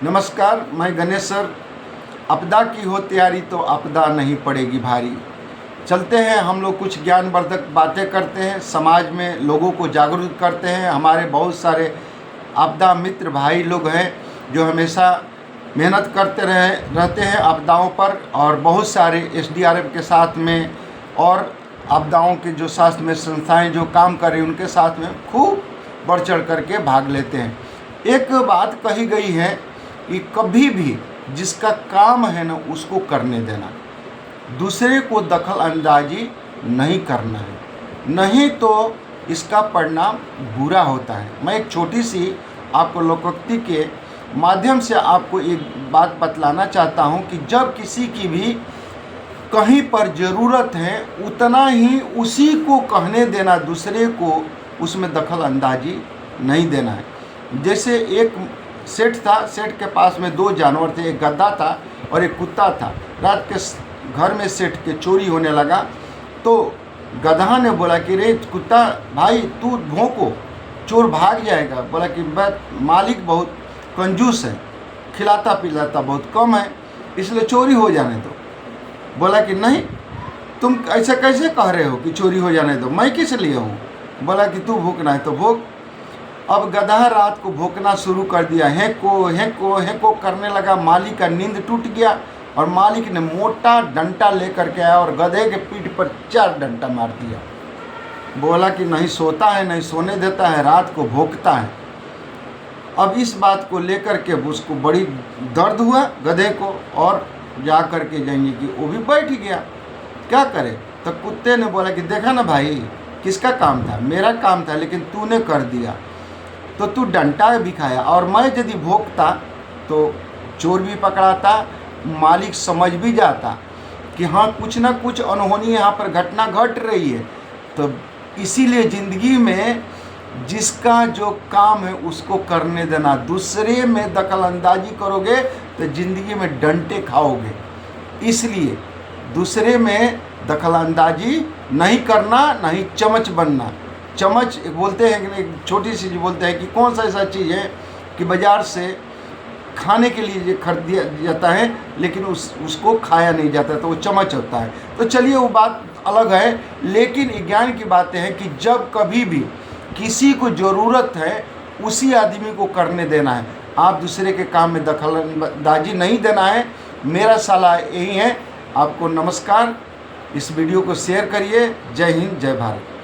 नमस्कार, मैं गणेश सर। आपदा की हो तैयारी तो आपदा नहीं पड़ेगी भारी। चलते हैं हम लोग, कुछ ज्ञानवर्धक बातें करते हैं, समाज में लोगों को जागरूक करते हैं। हमारे बहुत सारे आपदा मित्र भाई लोग हैं जो हमेशा मेहनत करते रहते हैं आपदाओं पर, और बहुत सारे एसडीआरएफ के साथ में और आपदाओं के जो शास्त्र में संस्थाएं जो काम कर रही हैं उनके साथ में खूब बढ़ चढ़ करके भाग लेते हैं। एक बात कही गई है कि कभी भी जिसका काम है ना उसको करने देना, दूसरे को दखल अंदाजी नहीं करना है, नहीं तो इसका परिणाम बुरा होता है। मैं एक छोटी सी आपको लोकोक्ति के माध्यम से आपको एक बात बतलाना चाहता हूं कि जब किसी की भी कहीं पर ज़रूरत है उतना ही उसी को कहने देना, दूसरे को उसमें दखल अंदाजी नहीं देना है। जैसे एक सेठ था, सेठ के पास में दो जानवर थे, एक गधा था और एक कुत्ता था। रात के घर में सेठ के चोरी होने लगा तो गधा ने बोला कि रे कुत्ता भाई तू भौंको, चोर भाग जाएगा। बोला कि मालिक बहुत कंजूस है, खिलाता पिलाता बहुत कम है, इसलिए चोरी हो जाने दो। बोला कि नहीं, तुम ऐसा कैसे कह रहे हो कि चोरी हो जाने दो, मैं किस लिए हूँ। बोला कि तू भूखना है तो भूख। अब गधा रात को भौंकना शुरू कर दिया, हेंको हेंको हेंको करने लगा। मालिक का नींद टूट गया और मालिक ने मोटा डंटा लेकर के आया और गधे के पीठ पर 4 डंटा मार दिया। बोला कि नहीं सोता है, नहीं सोने देता है, रात को भौंकता है। अब इस बात को लेकर के उसको बड़ी दर्द हुआ गधे को, और जा कर के जाएंगे कि वो भी बैठ गया। क्या करे? तो कुत्ते ने बोला कि देखा ना भाई, किसका काम था? मेरा काम था, लेकिन तूने कर दिया तो तू डंटा भी खाया, और मैं यदि भोंकता तो चोर भी पकड़ाता, मालिक समझ भी जाता कि हाँ कुछ ना कुछ अनहोनी यहाँ पर घटना घट रही है। तो इसीलिए ज़िंदगी में जिसका जो काम है उसको करने देना। दूसरे में दखल अंदाजी करोगे तो ज़िंदगी में डंटे खाओगे। इसलिए दूसरे में दखल अंदाजी नहीं करना, नहीं चमच बनना। चम्मच बोलते हैं कि एक छोटी सी बोलते हैं कि कौन सा ऐसा चीज़ है कि बाज़ार से खाने के लिए खरीद दिया जाता है लेकिन उसको खाया नहीं जाता, तो वो चम्मच होता है। तो चलिए वो बात अलग है, लेकिन ज्ञान की बातें हैं कि जब कभी भी किसी को ज़रूरत है उसी आदमी को करने देना है। आप दूसरे के काम में दखल अंदाजी नहीं देना है। मेरा सलाह यही है आपको। नमस्कार, इस वीडियो को शेयर करिए। जय हिंद, जय भारत।